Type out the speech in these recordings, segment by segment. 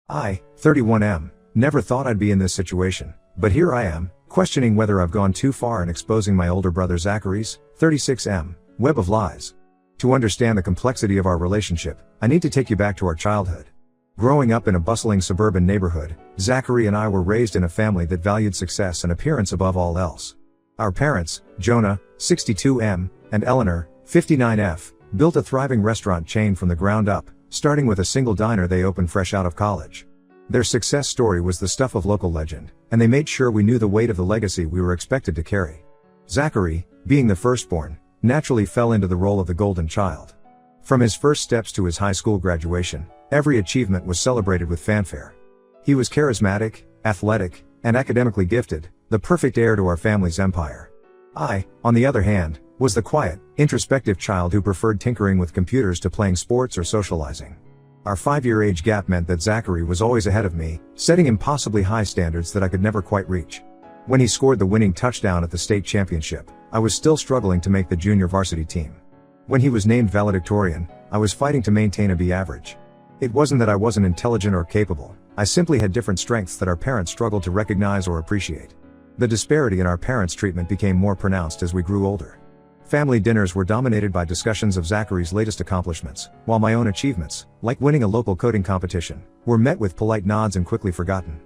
I, 31M, never thought I'd be in this situation, but here I am, questioning whether I've gone too far in exposing my older brother Zachary's, 36M, web of lies. To understand the complexity of our relationship, I need to take you back to our childhood. Growing up in a bustling suburban neighborhood, Zachary and I were raised in a family that valued success and appearance above all else. Our parents, Jonah, 62M, and Eleanor, 59F, built a thriving restaurant chain from the ground up, starting with a single diner they opened fresh out of college. Their success story was the stuff of local legend, and they made sure we knew the weight of the legacy we were expected to carry. Zachary, being the firstborn, naturally fell into the role of the golden child. From his first steps to his high school graduation, every achievement was celebrated with fanfare. He was charismatic, athletic, and academically gifted, the perfect heir to our family's empire. I, on the other hand, was the quiet, introspective child who preferred tinkering with computers to playing sports or socializing. Our 5-year age gap meant that Zachary was always ahead of me, setting impossibly high standards that I could never quite reach. When he scored the winning touchdown at the state championship, I was still struggling to make the junior varsity team. When he was named valedictorian, I was fighting to maintain a B average. It wasn't that I wasn't intelligent or capable, I simply had different strengths that our parents struggled to recognize or appreciate. The disparity in our parents' treatment became more pronounced as we grew older. Family dinners were dominated by discussions of Zachary's latest accomplishments, while my own achievements, like winning a local coding competition, were met with polite nods and quickly forgotten.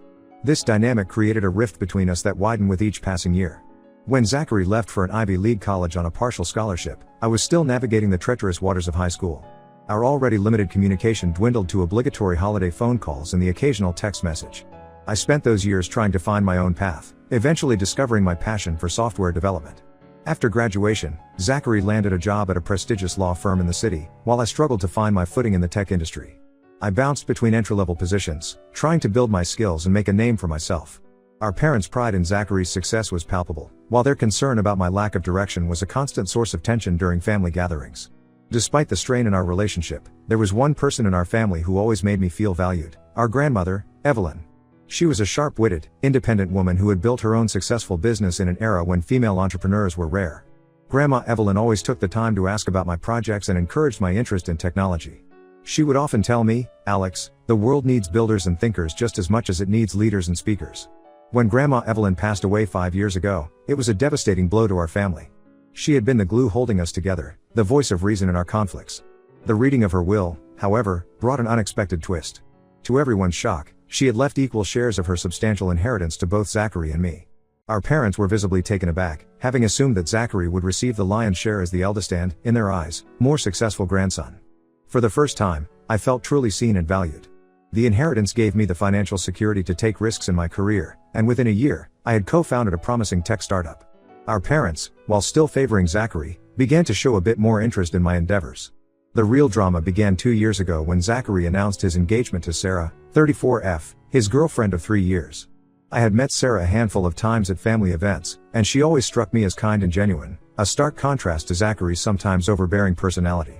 This dynamic created a rift between us that widened with each passing year. When Zachary left for an Ivy League college on a partial scholarship, I was still navigating the treacherous waters of high school. Our already limited communication dwindled to obligatory holiday phone calls and the occasional text message. I spent those years trying to find my own path, eventually discovering my passion for software development. After graduation, Zachary landed a job at a prestigious law firm in the city, while I struggled to find my footing in the tech industry. I bounced between entry-level positions, trying to build my skills and make a name for myself. Our parents' pride in Zachary's success was palpable, while their concern about my lack of direction was a constant source of tension during family gatherings. Despite the strain in our relationship, there was one person in our family who always made me feel valued: our grandmother, Evelyn. She was a sharp-witted, independent woman who had built her own successful business in an era when female entrepreneurs were rare. Grandma Evelyn always took the time to ask about my projects and encouraged my interest in technology. She would often tell me, "Alex, the world needs builders and thinkers just as much as it needs leaders and speakers." When Grandma Evelyn passed away 5 years ago, it was a devastating blow to our family. She had been the glue holding us together, the voice of reason in our conflicts. The reading of her will, however, brought an unexpected twist. To everyone's shock, she had left equal shares of her substantial inheritance to both Zachary and me. Our parents were visibly taken aback, having assumed that Zachary would receive the lion's share as the eldest and, in their eyes, more successful grandson. For the first time, I felt truly seen and valued. The inheritance gave me the financial security to take risks in my career, and within a year, I had co-founded a promising tech startup. Our parents, while still favoring Zachary, began to show a bit more interest in my endeavors. The real drama began 2 years ago when Zachary announced his engagement to Sarah, 34F, his girlfriend of 3 years. I had met Sarah a handful of times at family events, and she always struck me as kind and genuine, a stark contrast to Zachary's sometimes overbearing personality.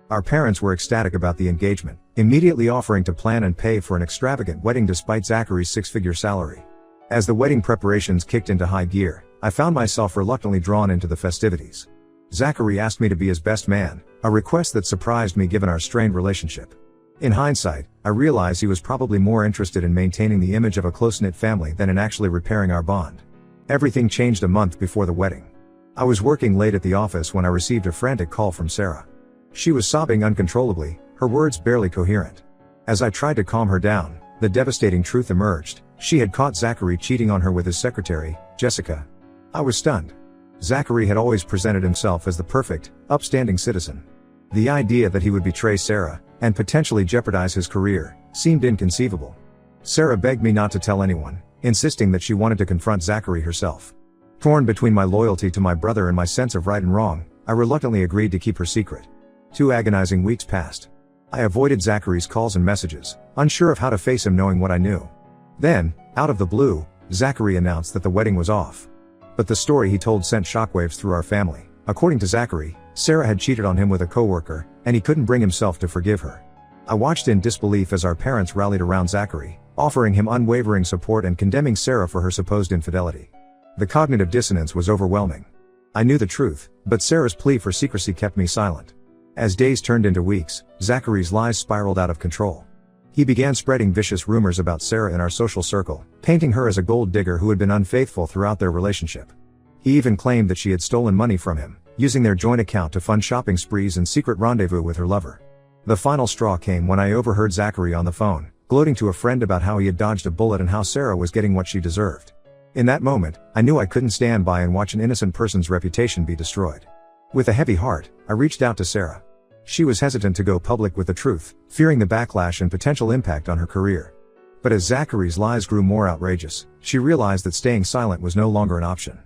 Our parents were ecstatic about the engagement, immediately offering to plan and pay for an extravagant wedding despite Zachary's 6-figure salary. As the wedding preparations kicked into high gear, I found myself reluctantly drawn into the festivities. Zachary asked me to be his best man, a request that surprised me given our strained relationship. In hindsight, I realized he was probably more interested in maintaining the image of a close-knit family than in actually repairing our bond. Everything changed a month before the wedding. I was working late at the office when I received a frantic call from Sarah. She was sobbing uncontrollably, her words barely coherent. As I tried to calm her down, the devastating truth emerged: she had caught Zachary cheating on her with his secretary, Jessica. I was stunned. Zachary had always presented himself as the perfect, upstanding citizen. The idea that he would betray Sarah, and potentially jeopardize his career, seemed inconceivable. Sarah begged me not to tell anyone, insisting that she wanted to confront Zachary herself. Torn between my loyalty to my brother and my sense of right and wrong, I reluctantly agreed to keep her secret. 2 agonizing weeks passed. I avoided Zachary's calls and messages, unsure of how to face him knowing what I knew. Then, out of the blue, Zachary announced that the wedding was off. But the story he told sent shockwaves through our family. According to Zachary, Sarah had cheated on him with a coworker, and he couldn't bring himself to forgive her. I watched in disbelief as our parents rallied around Zachary, offering him unwavering support and condemning Sarah for her supposed infidelity. The cognitive dissonance was overwhelming. I knew the truth, but Sarah's plea for secrecy kept me silent. As days turned into weeks, Zachary's lies spiraled out of control. He began spreading vicious rumors about Sarah in our social circle, painting her as a gold digger who had been unfaithful throughout their relationship. He even claimed that she had stolen money from him, using their joint account to fund shopping sprees and secret rendezvous with her lover. The final straw came when I overheard Zachary on the phone, gloating to a friend about how he had dodged a bullet and how Sarah was getting what she deserved. In that moment, I knew I couldn't stand by and watch an innocent person's reputation be destroyed. With a heavy heart, I reached out to Sarah. She was hesitant to go public with the truth, fearing the backlash and potential impact on her career. But as Zachary's lies grew more outrageous, she realized that staying silent was no longer an option.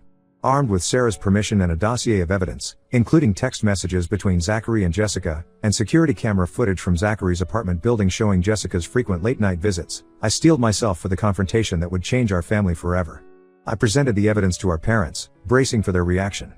Armed with Sarah's permission and a dossier of evidence, including text messages between Zachary and Jessica, and security camera footage from Zachary's apartment building showing Jessica's frequent late-night visits, I steeled myself for the confrontation that would change our family forever. I presented the evidence to our parents, bracing for their reaction.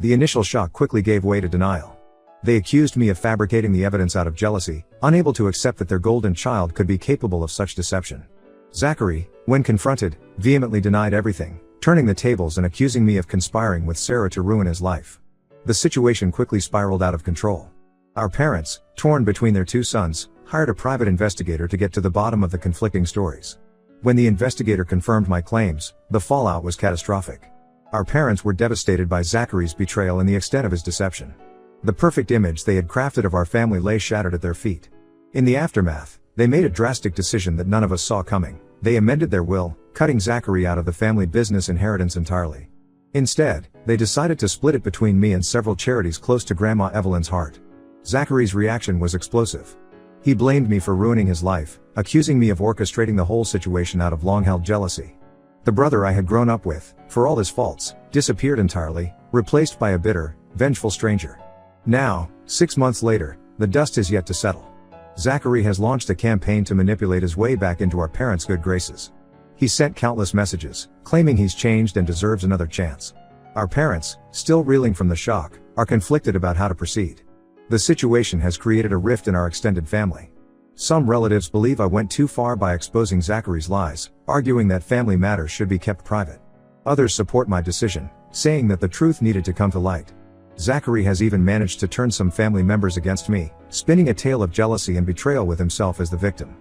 The initial shock quickly gave way to denial. They accused me of fabricating the evidence out of jealousy, unable to accept that their golden child could be capable of such deception. Zachary, when confronted, vehemently denied everything, turning the tables and accusing me of conspiring with Sarah to ruin his life. The situation quickly spiraled out of control. Our parents, torn between their two sons, hired a private investigator to get to the bottom of the conflicting stories. When the investigator confirmed my claims, the fallout was catastrophic. Our parents were devastated by Zachary's betrayal and the extent of his deception. The perfect image they had crafted of our family lay shattered at their feet. In the aftermath, they made a drastic decision that none of us saw coming. They amended their will, cutting Zachary out of the family business inheritance entirely. Instead, they decided to split it between me and several charities close to Grandma Evelyn's heart. Zachary's reaction was explosive. He blamed me for ruining his life, accusing me of orchestrating the whole situation out of long-held jealousy. The brother I had grown up with, for all his faults, disappeared entirely, replaced by a bitter, vengeful stranger. Now, 6 months later, the dust is yet to settle. Zachary has launched a campaign to manipulate his way back into our parents' good graces. He's sent countless messages, claiming he's changed and deserves another chance. Our parents, still reeling from the shock, are conflicted about how to proceed. The situation has created a rift in our extended family. Some relatives believe I went too far by exposing Zachary's lies, arguing that family matters should be kept private. Others support my decision, saying that the truth needed to come to light. Zachary has even managed to turn some family members against me, spinning a tale of jealousy and betrayal with himself as the victim.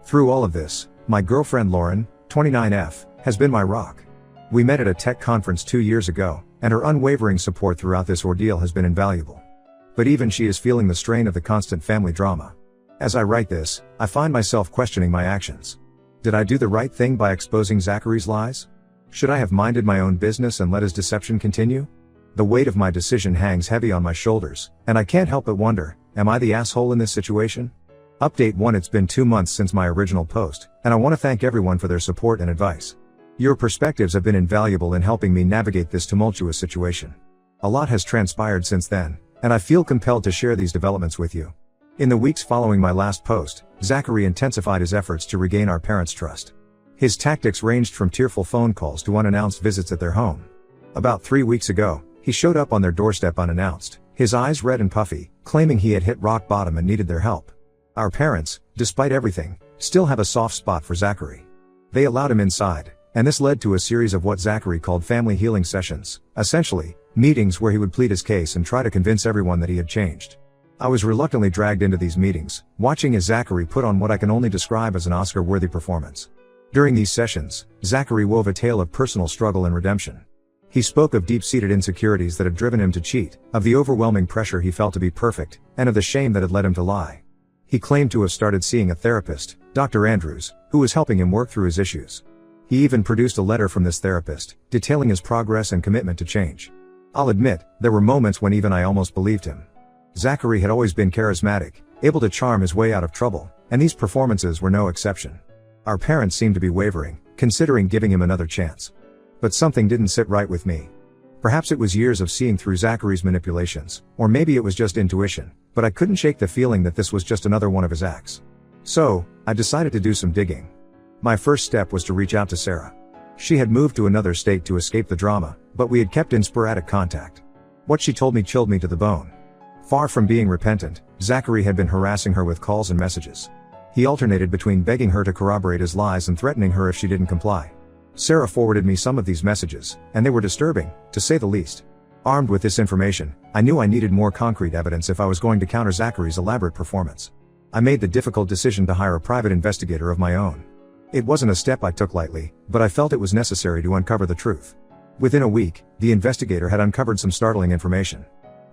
Through all of this, my girlfriend Lauren, 29F, has been my rock. We met at a tech conference 2 years ago, and her unwavering support throughout this ordeal has been invaluable. But even she is feeling the strain of the constant family drama. As I write this, I find myself questioning my actions. Did I do the right thing by exposing Zachary's lies? Should I have minded my own business and let his deception continue? The weight of my decision hangs heavy on my shoulders, and I can't help but wonder, am I the asshole in this situation? Update 1: It's been 2 months since my original post, and I want to thank everyone for their support and advice. Your perspectives have been invaluable in helping me navigate this tumultuous situation. A lot has transpired since then, and I feel compelled to share these developments with you. In the weeks following my last post, Zachary intensified his efforts to regain our parents' trust. His tactics ranged from tearful phone calls to unannounced visits at their home. About 3 weeks ago, he showed up on their doorstep unannounced, his eyes red and puffy, claiming he had hit rock bottom and needed their help. Our parents, despite everything, still have a soft spot for Zachary. They allowed him inside, and this led to a series of what Zachary called family healing sessions, essentially, meetings where he would plead his case and try to convince everyone that he had changed. I was reluctantly dragged into these meetings, watching as Zachary put on what I can only describe as an Oscar-worthy performance. During these sessions, Zachary wove a tale of personal struggle and redemption. He spoke of deep-seated insecurities that had driven him to cheat, of the overwhelming pressure he felt to be perfect, and of the shame that had led him to lie. He claimed to have started seeing a therapist, Dr. Andrews, who was helping him work through his issues. He even produced a letter from this therapist, detailing his progress and commitment to change. I'll admit, there were moments when even I almost believed him. Zachary had always been charismatic, able to charm his way out of trouble, and these performances were no exception. Our parents seemed to be wavering, considering giving him another chance. But something didn't sit right with me. Perhaps it was years of seeing through Zachary's manipulations, or maybe it was just intuition, but I couldn't shake the feeling that this was just another one of his acts. So, I decided to do some digging. My first step was to reach out to Sarah. She had moved to another state to escape the drama, but we had kept in sporadic contact. What she told me chilled me to the bone. Far from being repentant, Zachary had been harassing her with calls and messages. He alternated between begging her to corroborate his lies and threatening her if she didn't comply. Sarah forwarded me some of these messages, and they were disturbing, to say the least. Armed with this information, I knew I needed more concrete evidence if I was going to counter Zachary's elaborate performance. I made the difficult decision to hire a private investigator of my own. It wasn't a step I took lightly, but I felt it was necessary to uncover the truth. Within a week, the investigator had uncovered some startling information.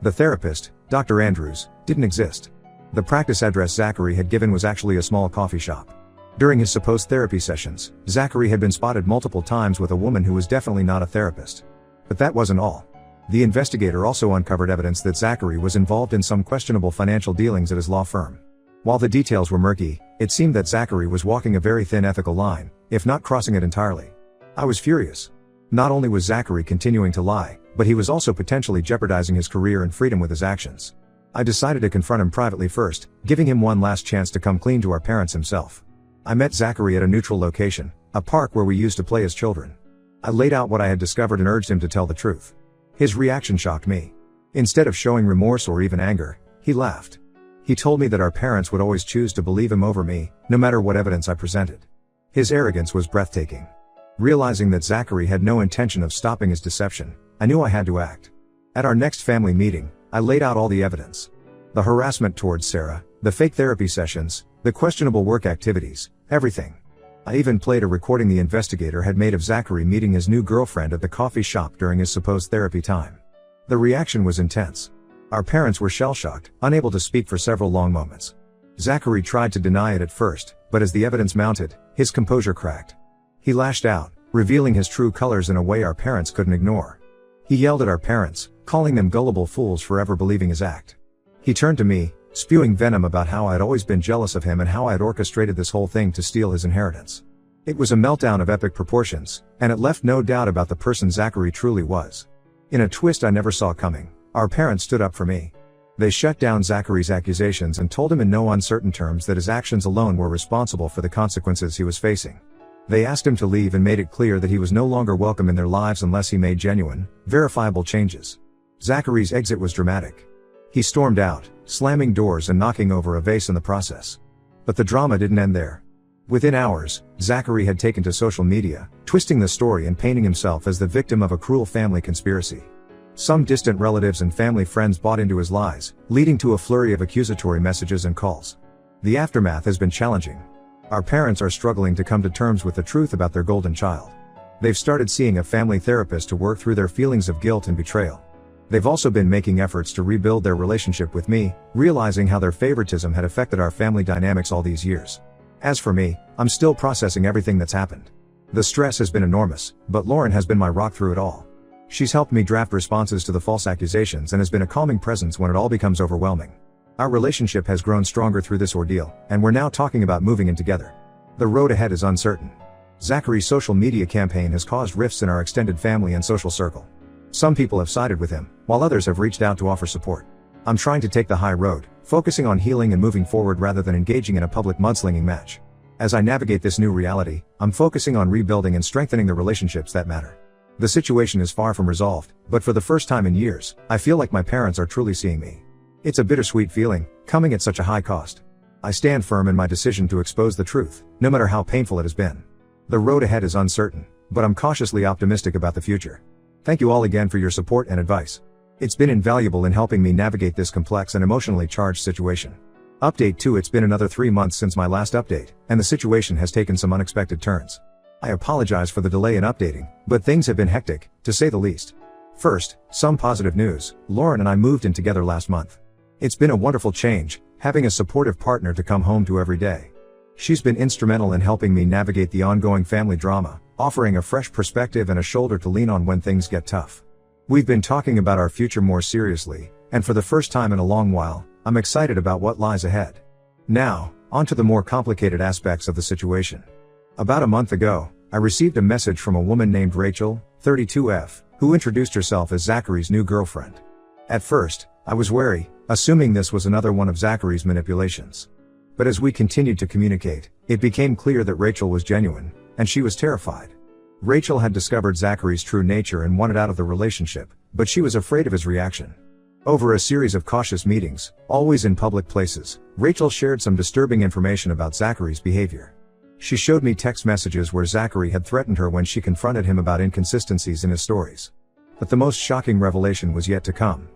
The therapist, Dr. Andrews, didn't exist. The practice address Zachary had given was actually a small coffee shop. During his supposed therapy sessions, Zachary had been spotted multiple times with a woman who was definitely not a therapist. But that wasn't all. The investigator also uncovered evidence that Zachary was involved in some questionable financial dealings at his law firm. While the details were murky, it seemed that Zachary was walking a very thin ethical line, if not crossing it entirely. I was furious. Not only was Zachary continuing to lie, but he was also potentially jeopardizing his career and freedom with his actions. I decided to confront him privately first, giving him one last chance to come clean to our parents himself. I met Zachary at a neutral location, a park where we used to play as children. I laid out what I had discovered and urged him to tell the truth. His reaction shocked me. Instead of showing remorse or even anger, he laughed. He told me that our parents would always choose to believe him over me, no matter what evidence I presented. His arrogance was breathtaking. Realizing that Zachary had no intention of stopping his deception, I knew I had to act. At our next family meeting, I laid out all the evidence. The harassment towards Sarah, the fake therapy sessions, the questionable work activities, everything. I even played a recording the investigator had made of Zachary meeting his new girlfriend at the coffee shop during his supposed therapy time. The reaction was intense. Our parents were shell-shocked, unable to speak for several long moments. Zachary tried to deny it at first, but as the evidence mounted, his composure cracked. He lashed out, revealing his true colors in a way our parents couldn't ignore. He yelled at our parents, calling them gullible fools for ever believing his act. He turned to me, spewing venom about how I had always been jealous of him and how I had orchestrated this whole thing to steal his inheritance. It was a meltdown of epic proportions, and it left no doubt about the person Zachary truly was. In a twist I never saw coming, our parents stood up for me. They shut down Zachary's accusations and told him in no uncertain terms that his actions alone were responsible for the consequences he was facing. They asked him to leave and made it clear that he was no longer welcome in their lives unless he made genuine, verifiable changes. Zachary's exit was dramatic. He stormed out, slamming doors and knocking over a vase in the process. But the drama didn't end there. Within hours, Zachary had taken to social media, twisting the story and painting himself as the victim of a cruel family conspiracy. Some distant relatives and family friends bought into his lies, leading to a flurry of accusatory messages and calls. The aftermath has been challenging. Our parents are struggling to come to terms with the truth about their golden child. They've started seeing a family therapist to work through their feelings of guilt and betrayal. They've also been making efforts to rebuild their relationship with me, realizing how their favoritism had affected our family dynamics all these years. As for me, I'm still processing everything that's happened. The stress has been enormous, but Lauren has been my rock through it all. She's helped me draft responses to the false accusations and has been a calming presence when it all becomes overwhelming. Our relationship has grown stronger through this ordeal, and we're now talking about moving in together. The road ahead is uncertain. Zachary's social media campaign has caused rifts in our extended family and social circle. Some people have sided with him, while others have reached out to offer support. I'm trying to take the high road, focusing on healing and moving forward rather than engaging in a public mudslinging match. As I navigate this new reality, I'm focusing on rebuilding and strengthening the relationships that matter. The situation is far from resolved, but for the first time in years, I feel like my parents are truly seeing me. It's a bittersweet feeling, coming at such a high cost. I stand firm in my decision to expose the truth, no matter how painful it has been. The road ahead is uncertain, but I'm cautiously optimistic about the future. Thank you all again for your support and advice. It's been invaluable in helping me navigate this complex and emotionally charged situation. Update 2: It's been another 3 months since my last update, and the situation has taken some unexpected turns. I apologize for the delay in updating, but things have been hectic, to say the least. First, some positive news: Lauren and I moved in together last month. It's been a wonderful change, having a supportive partner to come home to every day. She's been instrumental in helping me navigate the ongoing family drama, offering a fresh perspective and a shoulder to lean on when things get tough. We've been talking about our future more seriously, and for the first time in a long while, I'm excited about what lies ahead. Now, on to the more complicated aspects of the situation. About a month ago, I received a message from a woman named Rachel, 32F, who introduced herself as Zachary's new girlfriend. At first, I was wary, assuming this was another one of Zachary's manipulations. But as we continued to communicate, it became clear that Rachel was genuine, and she was terrified. Rachel had discovered Zachary's true nature and wanted out of the relationship, but she was afraid of his reaction. Over a series of cautious meetings, always in public places, Rachel shared some disturbing information about Zachary's behavior. She showed me text messages where Zachary had threatened her when she confronted him about inconsistencies in his stories. But the most shocking revelation was yet to come.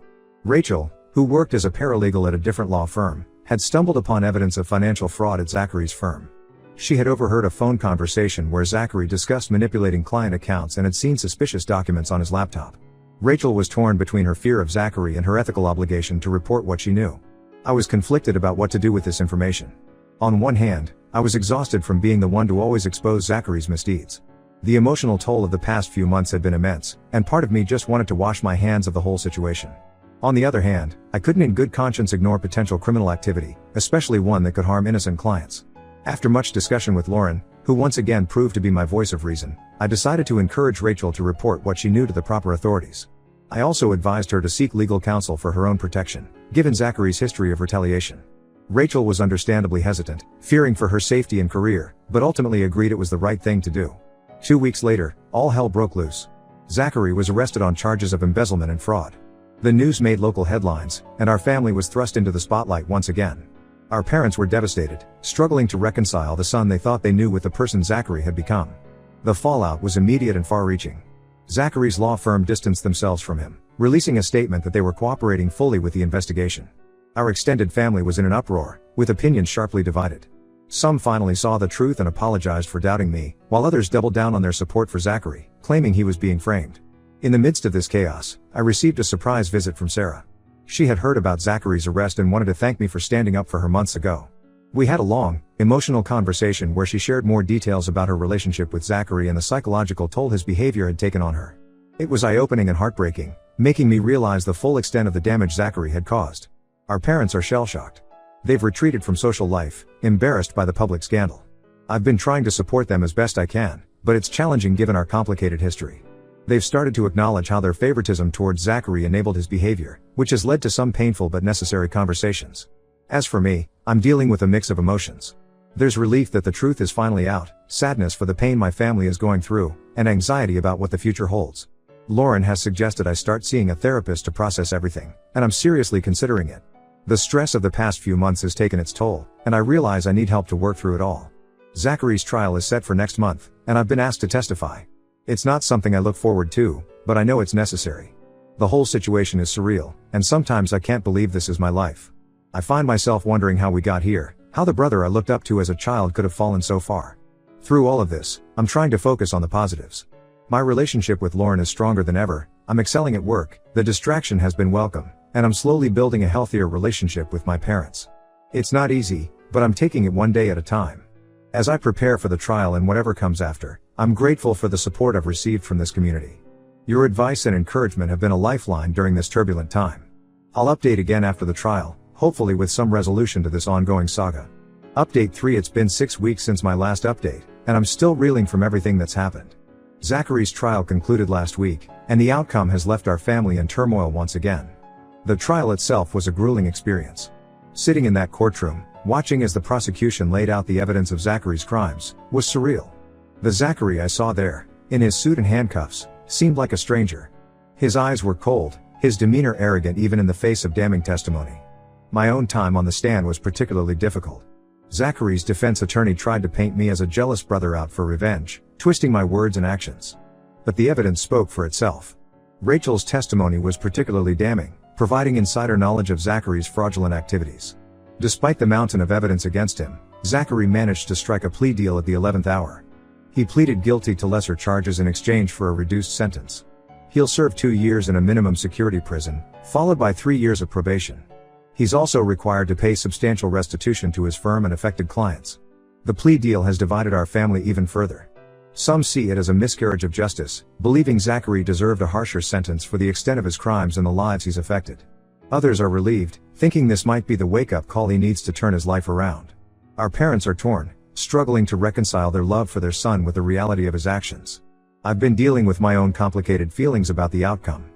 Rachel, who worked as a paralegal at a different law firm, had stumbled upon evidence of financial fraud at Zachary's firm. She had overheard a phone conversation where Zachary discussed manipulating client accounts and had seen suspicious documents on his laptop. Rachel was torn between her fear of Zachary and her ethical obligation to report what she knew. I was conflicted about what to do with this information. On one hand, I was exhausted from being the one to always expose Zachary's misdeeds. The emotional toll of the past few months had been immense, and part of me just wanted to wash my hands of the whole situation. On the other hand, I couldn't in good conscience ignore potential criminal activity, especially one that could harm innocent clients. After much discussion with Lauren, who once again proved to be my voice of reason, I decided to encourage Rachel to report what she knew to the proper authorities. I also advised her to seek legal counsel for her own protection, given Zachary's history of retaliation. Rachel was understandably hesitant, fearing for her safety and career, but ultimately agreed it was the right thing to do. 2 weeks later, all hell broke loose. Zachary was arrested on charges of embezzlement and fraud. The news made local headlines, and our family was thrust into the spotlight once again. Our parents were devastated, struggling to reconcile the son they thought they knew with the person Zachary had become. The fallout was immediate and far-reaching. Zachary's law firm distanced themselves from him, releasing a statement that they were cooperating fully with the investigation. Our extended family was in an uproar, with opinions sharply divided. Some finally saw the truth and apologized for doubting me, while others doubled down on their support for Zachary, claiming he was being framed. In the midst of this chaos, I received a surprise visit from Sarah. She had heard about Zachary's arrest and wanted to thank me for standing up for her months ago. We had a long, emotional conversation where she shared more details about her relationship with Zachary and the psychological toll his behavior had taken on her. It was eye-opening and heartbreaking, making me realize the full extent of the damage Zachary had caused. Our parents are shell-shocked. They've retreated from social life, embarrassed by the public scandal. I've been trying to support them as best I can, but it's challenging given our complicated history. They've started to acknowledge how their favoritism towards Zachary enabled his behavior, which has led to some painful but necessary conversations. As for me, I'm dealing with a mix of emotions. There's relief that the truth is finally out, sadness for the pain my family is going through, and anxiety about what the future holds. Lauren has suggested I start seeing a therapist to process everything, and I'm seriously considering it. The stress of the past few months has taken its toll, and I realize I need help to work through it all. Zachary's trial is set for next month, and I've been asked to testify. It's not something I look forward to, but I know it's necessary. The whole situation is surreal, and sometimes I can't believe this is my life. I find myself wondering how we got here, how the brother I looked up to as a child could have fallen so far. Through all of this, I'm trying to focus on the positives. My relationship with Lauren is stronger than ever, I'm excelling at work, the distraction has been welcome, and I'm slowly building a healthier relationship with my parents. It's not easy, but I'm taking it one day at a time. As I prepare for the trial and whatever comes after, I'm grateful for the support I've received from this community. Your advice and encouragement have been a lifeline during this turbulent time. I'll update again after the trial, hopefully with some resolution to this ongoing saga. Update 3: It's been 6 weeks since my last update, and I'm still reeling from everything that's happened. Zachary's trial concluded last week, and the outcome has left our family in turmoil once again. The trial itself was a grueling experience. Sitting in that courtroom, watching as the prosecution laid out the evidence of Zachary's crimes, was surreal. The Zachary I saw there, in his suit and handcuffs, seemed like a stranger. His eyes were cold, his demeanor arrogant even in the face of damning testimony. My own time on the stand was particularly difficult. Zachary's defense attorney tried to paint me as a jealous brother out for revenge, twisting my words and actions. But the evidence spoke for itself. Rachel's testimony was particularly damning, providing insider knowledge of Zachary's fraudulent activities. Despite the mountain of evidence against him, Zachary managed to strike a plea deal at the 11th hour. He pleaded guilty to lesser charges in exchange for a reduced sentence. He'll serve 2 years in a minimum security prison, followed by 3 years of probation. He's also required to pay substantial restitution to his firm and affected clients. The plea deal has divided our family even further. Some see it as a miscarriage of justice, believing Zachary deserved a harsher sentence for the extent of his crimes and the lives he's affected. Others are relieved, thinking this might be the wake-up call he needs to turn his life around. Our parents are torn, struggling to reconcile their love for their son with the reality of his actions. I've been dealing with my own complicated feelings about the outcome.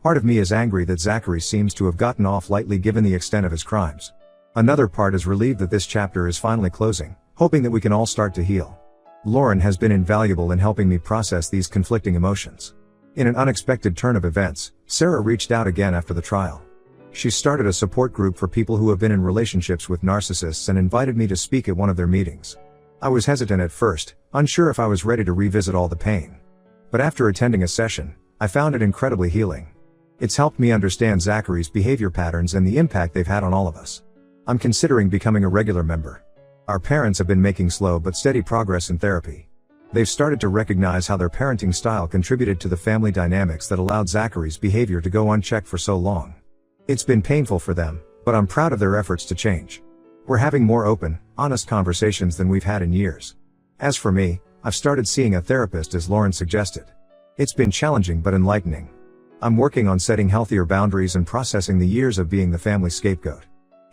Part of me is angry that Zachary seems to have gotten off lightly given the extent of his crimes. Another part is relieved that this chapter is finally closing, hoping that we can all start to heal. Lauren has been invaluable in helping me process these conflicting emotions. In an unexpected turn of events, Sarah reached out again after the trial. She started a support group for people who have been in relationships with narcissists and invited me to speak at one of their meetings. I was hesitant at first, unsure if I was ready to revisit all the pain. But after attending a session, I found it incredibly healing. It's helped me understand Zachary's behavior patterns and the impact they've had on all of us. I'm considering becoming a regular member. Our parents have been making slow but steady progress in therapy. They've started to recognize how their parenting style contributed to the family dynamics that allowed Zachary's behavior to go unchecked for so long. It's been painful for them, but I'm proud of their efforts to change. We're having more open, honest conversations than we've had in years. As for me, I've started seeing a therapist as Lauren suggested. It's been challenging but enlightening. I'm working on setting healthier boundaries and processing the years of being the family scapegoat.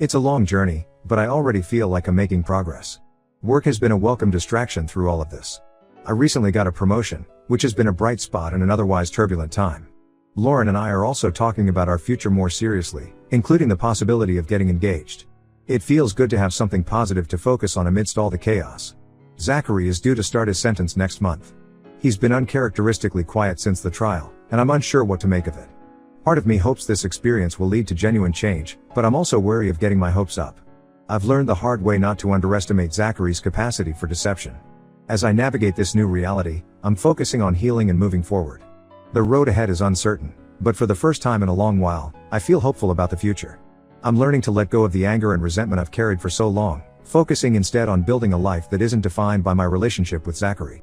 It's a long journey, but I already feel like I'm making progress. Work has been a welcome distraction through all of this. I recently got a promotion, which has been a bright spot in an otherwise turbulent time. Lauren and I are also talking about our future more seriously, including the possibility of getting engaged. It feels good to have something positive to focus on amidst all the chaos. Zachary is due to start his sentence next month. He's been uncharacteristically quiet since the trial, and I'm unsure what to make of it. Part of me hopes this experience will lead to genuine change, but I'm also wary of getting my hopes up. I've learned the hard way not to underestimate Zachary's capacity for deception. As I navigate this new reality, I'm focusing on healing and moving forward. The road ahead is uncertain, but for the first time in a long while, I feel hopeful about the future. I'm learning to let go of the anger and resentment I've carried for so long, focusing instead on building a life that isn't defined by my relationship with Zachary.